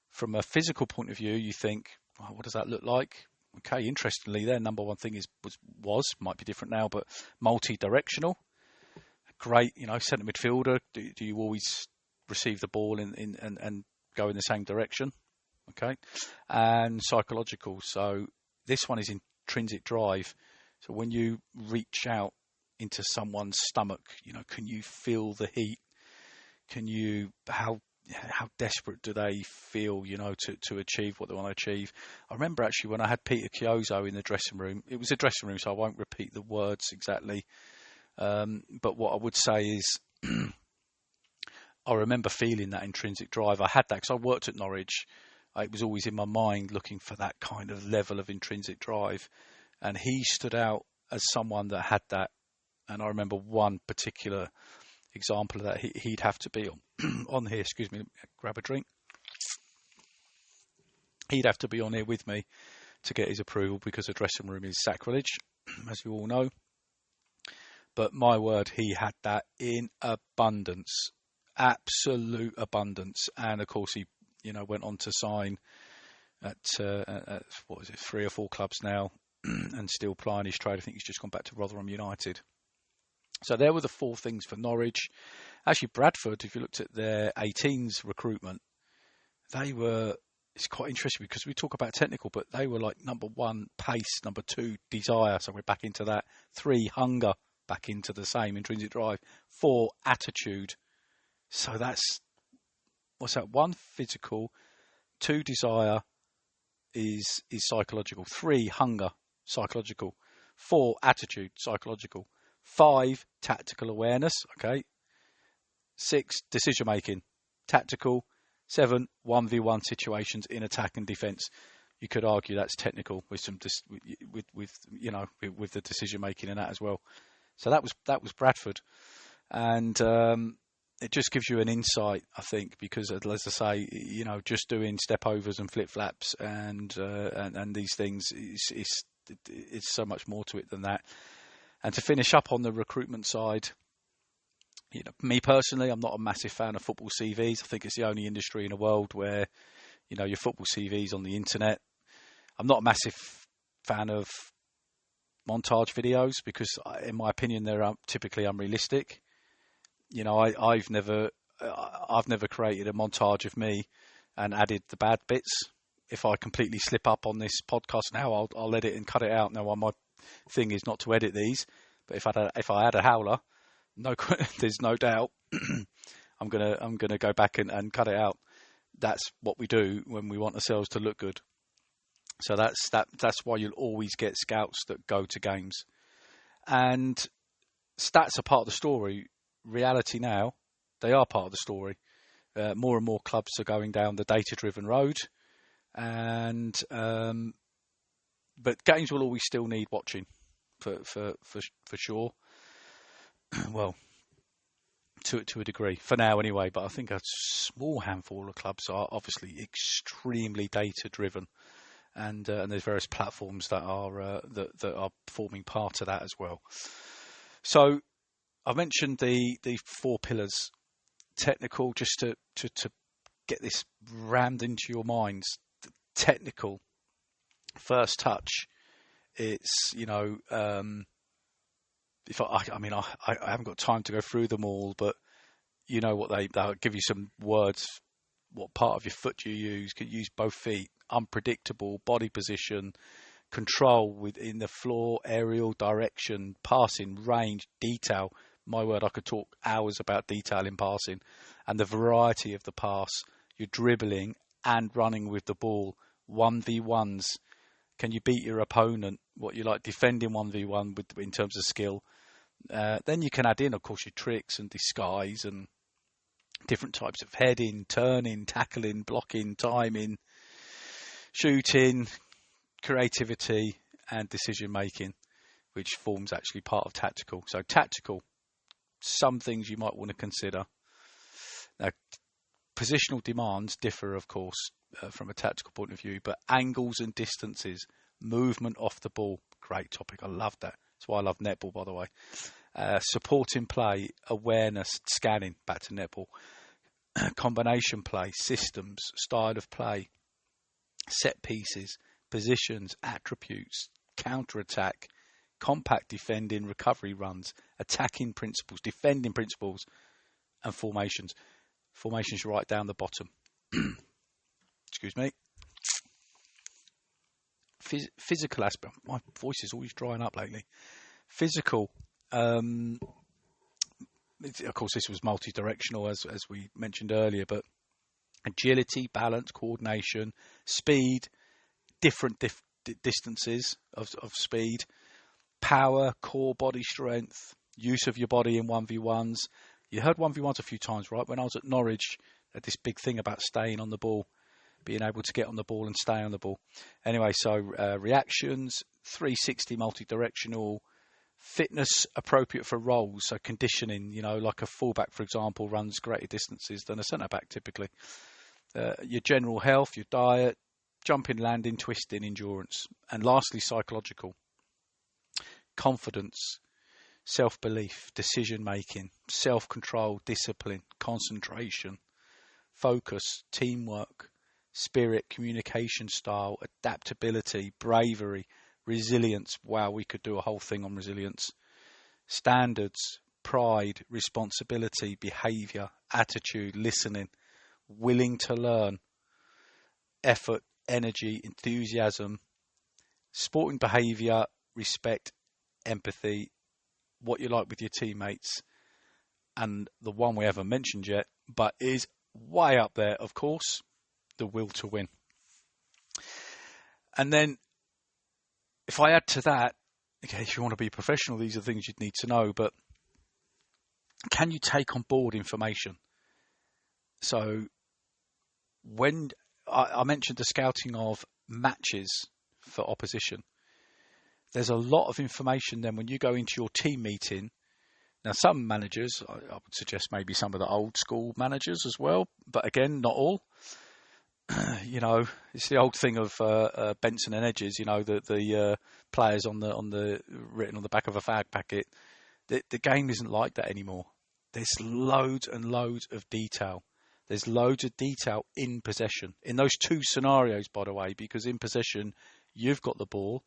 A: From a physical point of view, you think, oh, what does that look like? Okay, interestingly, their number one thing might be different now, but multi-directional. Great, centre midfielder. Do you always receive the ball and go in the same direction? Okay, and psychological. So this one is intrinsic drive. So when you reach out into someone's stomach, can you feel the heat? How desperate do they feel, to achieve what they want to achieve? I remember actually when I had Peter Chiozo in the dressing room, it was a dressing room, so I won't repeat the words exactly. But what I would say is I remember feeling that intrinsic drive. I had that because I worked at Norwich. It was always in my mind looking for that kind of level of intrinsic drive. And he stood out as someone that had that. And I remember one particular example of that. He'd have to be on here. Excuse me, grab a drink. He'd have to be on here with me to get his approval because a dressing room is sacrilege, as you all know. But my word, he had that in abundance, absolute abundance. And of course, he, went on to sign at 3 or 4 clubs now, and still plying his trade. I think he's just gone back to Rotherham United. So there were the 4 things for Norwich. Actually, Bradford, if you looked at their 18s recruitment, it's quite interesting because we talk about technical, but they were like number 1, pace, number 2, desire. So we're back into that. 3, hunger, back into the same intrinsic drive. 4, attitude. So that's, 1, physical, 2, desire is psychological. 3, hunger, psychological. 4, attitude, psychological. 5, tactical awareness, okay. 6, decision making, tactical. 7, 1v1 situations in attack and defence. You could argue that's technical with some with the decision making and that as well. So that was Bradford, and it just gives you an insight, I think, because as I say, just doing step overs and flip flaps and these things it's so much more to it than that. And to finish up on the recruitment side, me personally, I'm not a massive fan of football CVs. I think it's the only industry in the world where, your football CVs on the internet. I'm not a massive fan of montage videos because, in my opinion, they're typically unrealistic. I've never created a montage of me and added the bad bits. If I completely slip up on this podcast now, I'll edit and cut it out. Now, my thing is not to edit these, but if I had a howler, there's no doubt I'm gonna go back and cut it out. That's what we do when we want ourselves to look good. So that's why you'll always get scouts that go to games, and stats are part of the story. Reality now, they are part of the story. More and more clubs are going down the data-driven road, and but games will always still need watching for sure. Well, to a degree for now anyway. But I think a small handful of clubs are obviously extremely data-driven, and there's various platforms that are that are forming part of that as well. So I've mentioned the 4 pillars. Technical, just to get this rammed into your minds. The technical, first touch. It's if I haven't got time to go through them all, but what they'll give you some words. What part of your foot you use? Could use both feet. Unpredictable body position, control within the floor, aerial direction, passing, range, detail. My word, I could talk hours about detail in passing and the variety of the pass. You're dribbling and running with the ball. 1v1s. Can you beat your opponent? What you like defending 1v1 in terms of skill. Then you can add in, of course, your tricks and disguise and different types of heading, turning, tackling, blocking, timing, shooting, creativity and decision making, which forms actually part of tactical. So tactical, some things you might want to consider. Now, positional demands differ, of course, from a tactical point of view, but angles and distances, movement off the ball, great topic. I love that. That's why I love netball, by the way. supporting play, awareness, scanning, back to netball, combination play, systems, style of play, set pieces, positions, attributes, counter-attack, compact defending, recovery runs, attacking principles, defending principles, and formations. Formations right down the bottom. Excuse me. Physical aspect. My voice is always drying up lately. Physical. Of course, this was multi-directional, as we mentioned earlier, but agility, balance, coordination, speed, different distances of speed, power, core body strength, use of your body in 1v1s. You heard 1v1s a few times, right? When I was at Norwich, I had this big thing about staying on the ball, being able to get on the ball and stay on the ball. Anyway, so reactions, 360 multi-directional, fitness appropriate for roles, so conditioning, like a fullback, for example, runs greater distances than a centre-back typically. Your general health, your diet, jumping, landing, twisting, endurance. And lastly, psychological. Confidence, self-belief, decision-making, self-control, discipline, concentration, focus, teamwork, spirit, communication style, adaptability, bravery, resilience. Wow, we could do a whole thing on resilience. Standards, pride, responsibility, behaviour, attitude, listening, willing to learn, effort, energy, enthusiasm, sporting behaviour, respect, empathy, what you like with your teammates, and the one we haven't mentioned yet, but is way up there, of course, the will to win. And then if I add to that, okay, if you want to be professional, these are things you'd need to know, but can you take on board information? So when I mentioned the scouting of matches for opposition, there's a lot of information then when you go into your team meeting. Now, some managers, I would suggest maybe some of the old school managers as well, but again, not all. It's the old thing of Benson and Edges. The players on the written on the back of a fag packet. The game isn't like that anymore. There's loads and loads of detail. There's loads of detail in possession. In those two scenarios, by the way, because in possession, you've got the ball,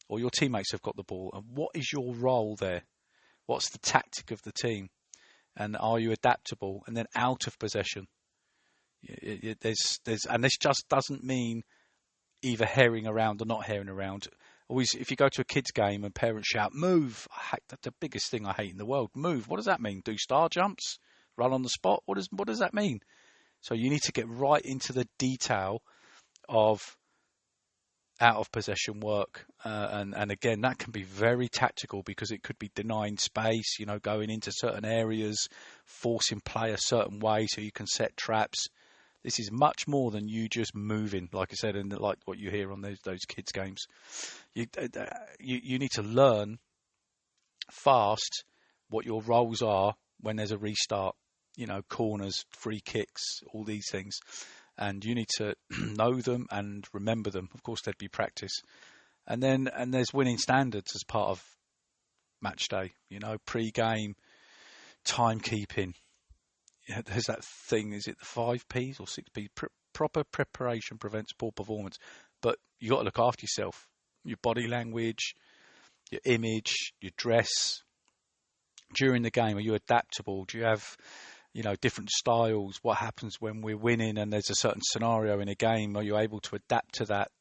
A: or your teammates have got the ball, and what is your role there? What's the tactic of the team? And are you adaptable? And then out of possession. And this just doesn't mean either herring around or not herring around. Always, if you go to a kids' game and parents shout, "Move!" That's the biggest thing I hate in the world. Move. What does that mean? Do star jumps? Run on the spot? What does that mean? So you need to get right into the detail of out of possession work, and again, that can be very tactical because it could be denying space, going into certain areas, forcing play a certain way so you can set traps. This is much more than you just moving, like I said, and like what you hear on those kids' games. You need to learn fast what your roles are when there's a restart. Corners, free kicks, all these things. And you need to know them and remember them. Of course, there'd be practice. And there's winning standards as part of match day. Pre-game, timekeeping. There's that thing, is it the 5 Ps or 6 Ps? Proper preparation prevents poor performance. But you got to look after yourself. Your body language, your image, your dress. During the game, are you adaptable? Do you have different styles? What happens when we're winning and there's a certain scenario in a game? Are you able to adapt to that,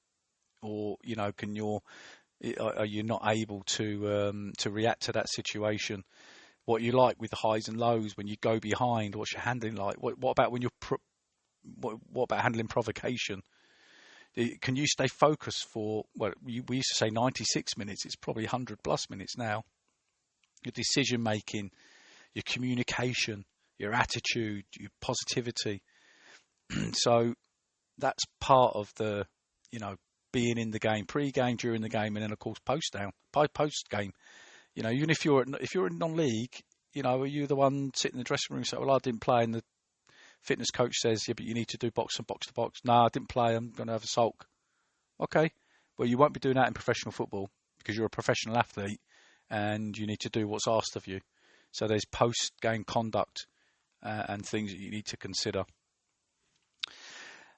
A: or are you not able to react to that situation? What you like with the highs and lows when you go behind? What's your handling like? What about when what about handling provocation? Can you stay focused for? Well, we used to say 96 minutes. It's probably 100 plus minutes now. Your decision making, your communication, your attitude, your positivity. So that's part of the, being in the game, pre-game, during the game, and then of course post-game. Even if you're in non-league, are you the one sitting in the dressing room and say, "Well, I didn't play," and the fitness coach says, "Yeah, but you need to do box and box to box." "No, I didn't play. I'm going to have a sulk." Okay, well, you won't be doing that in professional football because you're a professional athlete and you need to do what's asked of you. So there's post-game conduct and things that you need to consider.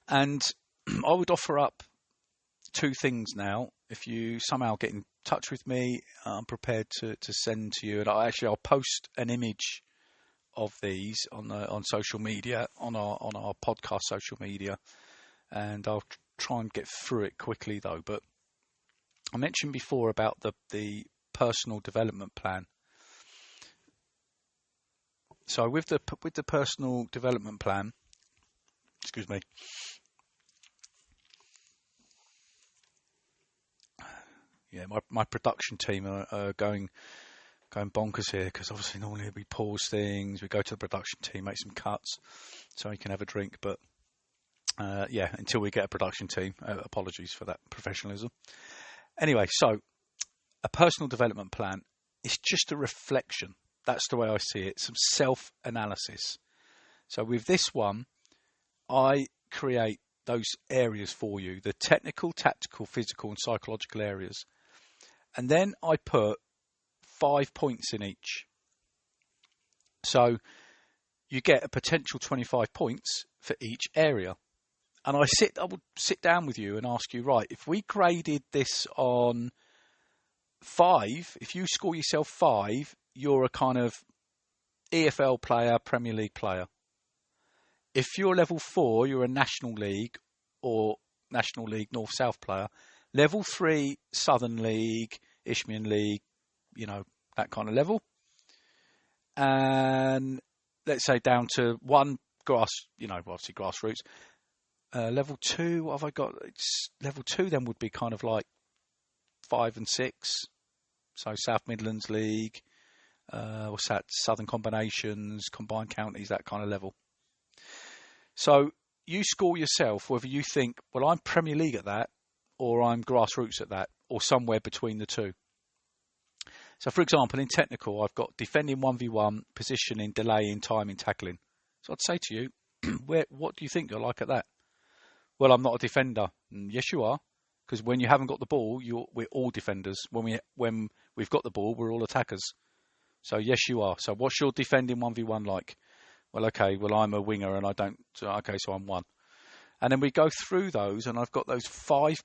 A: And I would offer up 2 things now. If you somehow get in touch with me, I'm prepared to send to you. And I'll post an image of these on social media, on our podcast social media, and I'll try and get through it quickly though. But I mentioned before about the personal development plan. So with the personal development plan, excuse me. Yeah, my production team are going bonkers here, because obviously normally we pause things, we go to the production team, make some cuts so we can have a drink. But until we get a production team, apologies for that professionalism. Anyway, so a personal development plan is just a reflection. That's the way I see it. Some self-analysis. So with this one, I create those areas for you, the technical, tactical, physical and psychological areas. And then I put 5 points in each. So you get a potential 25 points for each area. And I would sit down with you and ask you, right, if we graded this on 5, if you score yourself 5, you're a kind of EFL player, Premier League player. If you're level 4, you're a National League or National League North-South player. Level 3, Southern League, Isthmian League, that kind of level. And let's say down to 1 obviously grassroots. Level 2, what have I got? Level 2 then would be kind of like 5 and 6. So South Midlands League, what's that? Southern Combinations, Combined Counties, that kind of level. So you score yourself whether you think, well, I'm Premier League at that, or I'm grassroots at that, or somewhere between the two. So, for example, in technical, I've got defending 1v1, positioning, delaying, timing, tackling. So I'd say to you, what do you think you're like at that? Well, I'm not a defender. Yes, you are, because when you haven't got the ball, we're all defenders. When we've got the ball, we're all attackers. So yes, you are. So what's your defending 1v1 like? Well, okay, I'm a winger and I don't. Okay, so I'm 1. And then we go through those, and I've got those 5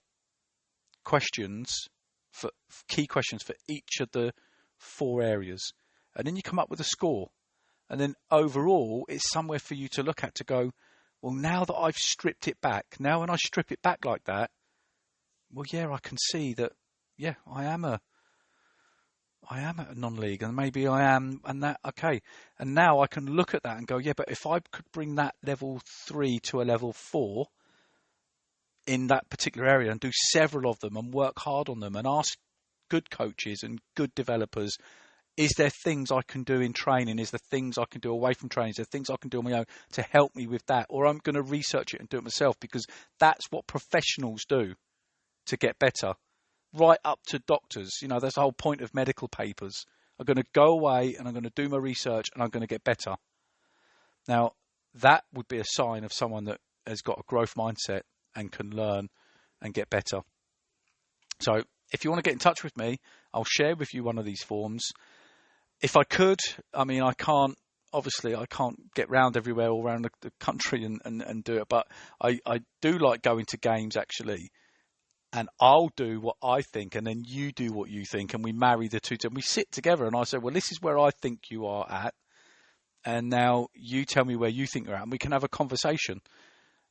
A: questions, for key questions for each of the 4 areas. And then you come up with a score. And then overall, it's somewhere for you to look at to go, well, now that I've stripped it back, now when I strip it back like that, well, yeah, I can see that, yeah, I am a non-league, and maybe I am, and that, okay. And now I can look at that and go, yeah, but if I could bring that level 3 to a level 4 in that particular area and do several of them and work hard on them and ask good coaches and good developers, is there things I can do in training? Is there things I can do away from training? Is there things I can do on my own to help me with that? Or I'm going to research it and do it myself, because that's what professionals do to get better. Right up to doctors. That's the whole point of medical papers. I'm going to go away and I'm going to do my research and I'm going to get better. Now, that would be a sign of someone that has got a growth mindset and can learn and get better. So if you want to get in touch with me, I'll share with you one of these forms. If I could, I can't get round everywhere all around the country and do it, but I do like going to games actually. And I'll do what I think, and then you do what you think, and we marry the two. And we sit together, and I say, well, this is where I think you are at, and now you tell me where you think you're at, and we can have a conversation,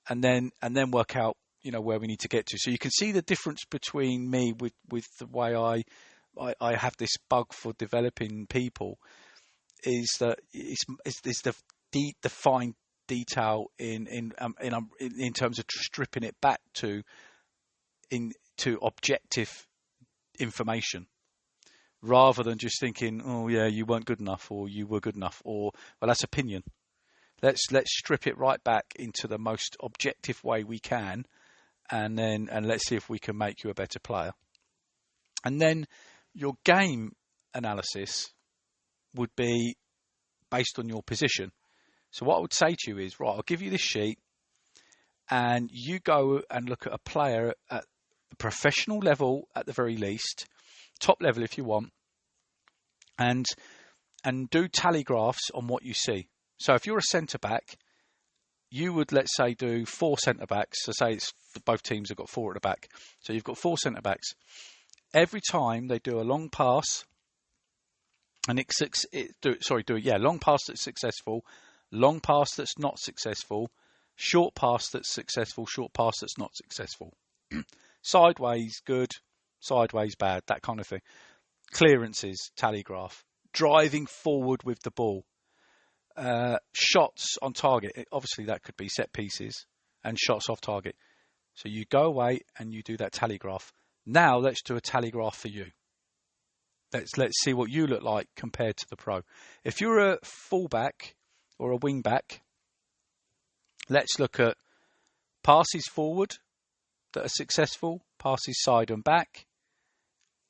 A: and then work out, where we need to get to. So you can see the difference between me with the way I have this bug for developing people, is that it's the fine detail in terms of stripping it back to objective information, rather than just thinking, oh yeah, you weren't good enough, or you were good enough, or well, that's opinion. Let's strip it right back into the most objective way we can, and let's see if we can make you a better player. And then your game analysis would be based on your position. So what I would say to you is, right, I'll give you this sheet, and you go and look at a player at the professional level at the very least, top level if you want, and and do tally graphs on what you see. So if you're a centre back, you would, let's say, do 4 centre backs. So say it's both teams have got 4 at the back. So you've got 4 centre backs. Every time they do a long pass, and long pass that's successful, long pass that's not successful, short pass that's successful, short pass that's not successful. Sideways good, sideways bad, that kind of thing. Clearances, tally graph. Driving forward with the ball. Shots on target. Obviously that could be set pieces and shots off target. So you go away and you do that tally graph. Now let's do a tally graph for you. Let's see what you look like compared to the pro. If you're a fullback or a wing back, let's look at passes forward that are successful, passes side and back,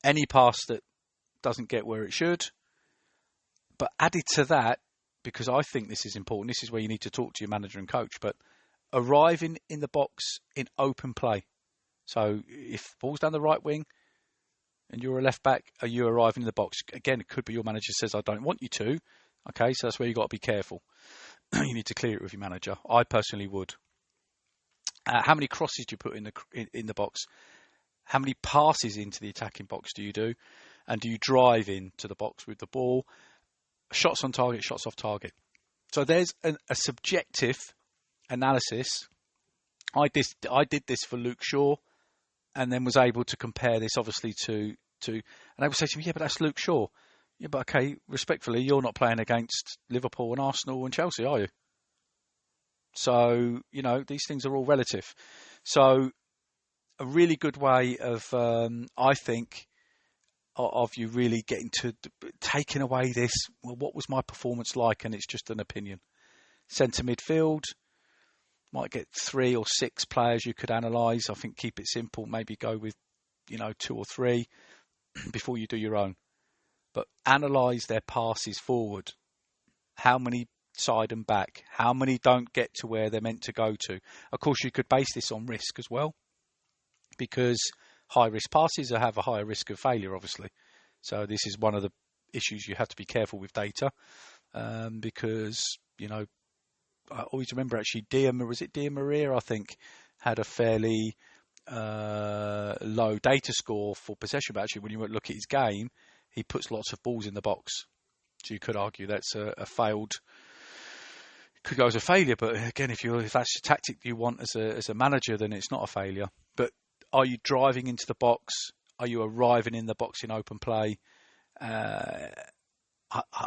A: any pass that doesn't get where it should. But added to that, because I think this is important, this is where you need to talk to your manager and coach, but arriving in the box in open play. So if ball's down the right wing and you're a left back, are you arriving in the box? Again, it could be your manager says, I don't want you to. Okay, so that's where you've got to be careful. You need to clear it with your manager. I personally would. How many crosses do you put in the box? How many passes into the attacking box do you do? And do you drive into the box with the ball? Shots on target, shots off target. So there's a subjective analysis. I did this for Luke Shaw, and then was able to compare this obviously to. And they would say to me, yeah, but that's Luke Shaw. Yeah, but okay, respectfully, you're not playing against Liverpool and Arsenal and Chelsea, are you? So, these things are all relative. So a really good way of, I think, of you really getting to taking away this, well, what was my performance like? And it's just an opinion. Centre midfield, might get 3 or 6 players you could analyse. I think keep it simple, maybe go with, 2 or 3 before you do your own. But analyse their passes forward. How many side and back? How many don't get to where they're meant to go to? Of course, you could base this on risk as well, because high-risk passes have a higher risk of failure, obviously. So this is one of the issues you have to be careful with data, because, I always remember actually Di Maria, I think, had a fairly low data score for possession, but actually when you look at his game, he puts lots of balls in the box. So you could argue that's a failed, could go as a failure, but again, if that's the tactic you want as a manager, then it's not a failure. But are you driving into the box? Are you arriving in the box in open play? I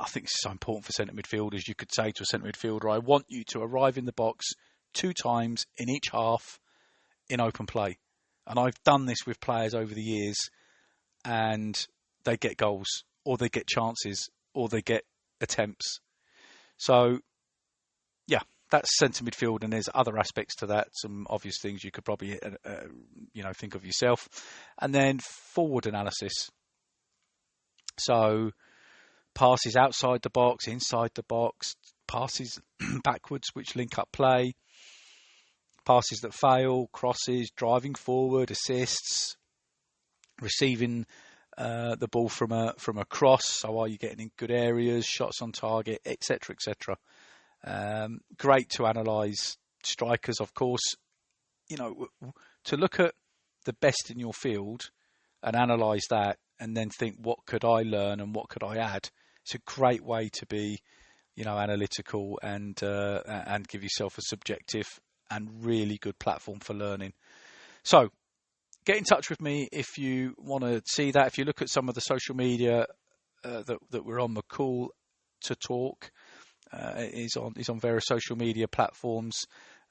A: think it's so important for centre midfielders. You could say to a centre midfielder, I want you to arrive in the box 2 times in each half in open play. And I've done this with players over the years, and they get goals, or they get chances, or they get attempts. So, yeah, that's centre midfield, and there's other aspects to that, some obvious things you could probably, think of yourself. And then forward analysis. So, passes outside the box, inside the box, passes backwards which link up play, passes that fail, crosses, driving forward, assists, receiving the ball from a cross. So are you getting in good areas, shots on target, etc., etc. Great to analyse strikers, of course. To look at the best in your field and analyse that, and then think, what could I learn and what could I add? It's a great way to be, analytical and give yourself a subjective and really good platform for learning. So, get in touch with me if you want to see that. If you look at some of the social media that we're on, McCall to Talk is on various social media platforms.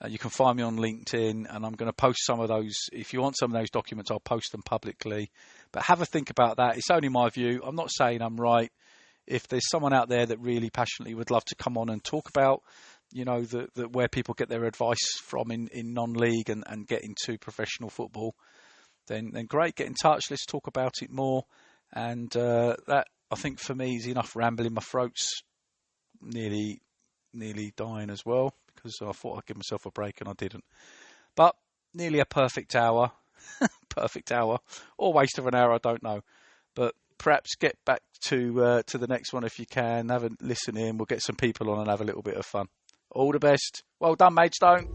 A: You can find me on LinkedIn, and I'm going to post some of those. If you want some of those documents, I'll post them publicly. But have a think about that. It's only my view. I'm not saying I'm right. If there's someone out there that really passionately would love to come on and talk about, where people get their advice from in non-league and get into professional football, then great, get in touch. Let's talk about it more. And that, I think, for me is enough rambling. My throat's nearly dying as well, because I thought I'd give myself a break and I didn't. But nearly a perfect hour. Perfect hour. Or waste of an hour, I don't know. But perhaps get back to the next one if you can. Have a listen in. We'll get some people on and have a little bit of fun. All the best. Well done, Maidstone.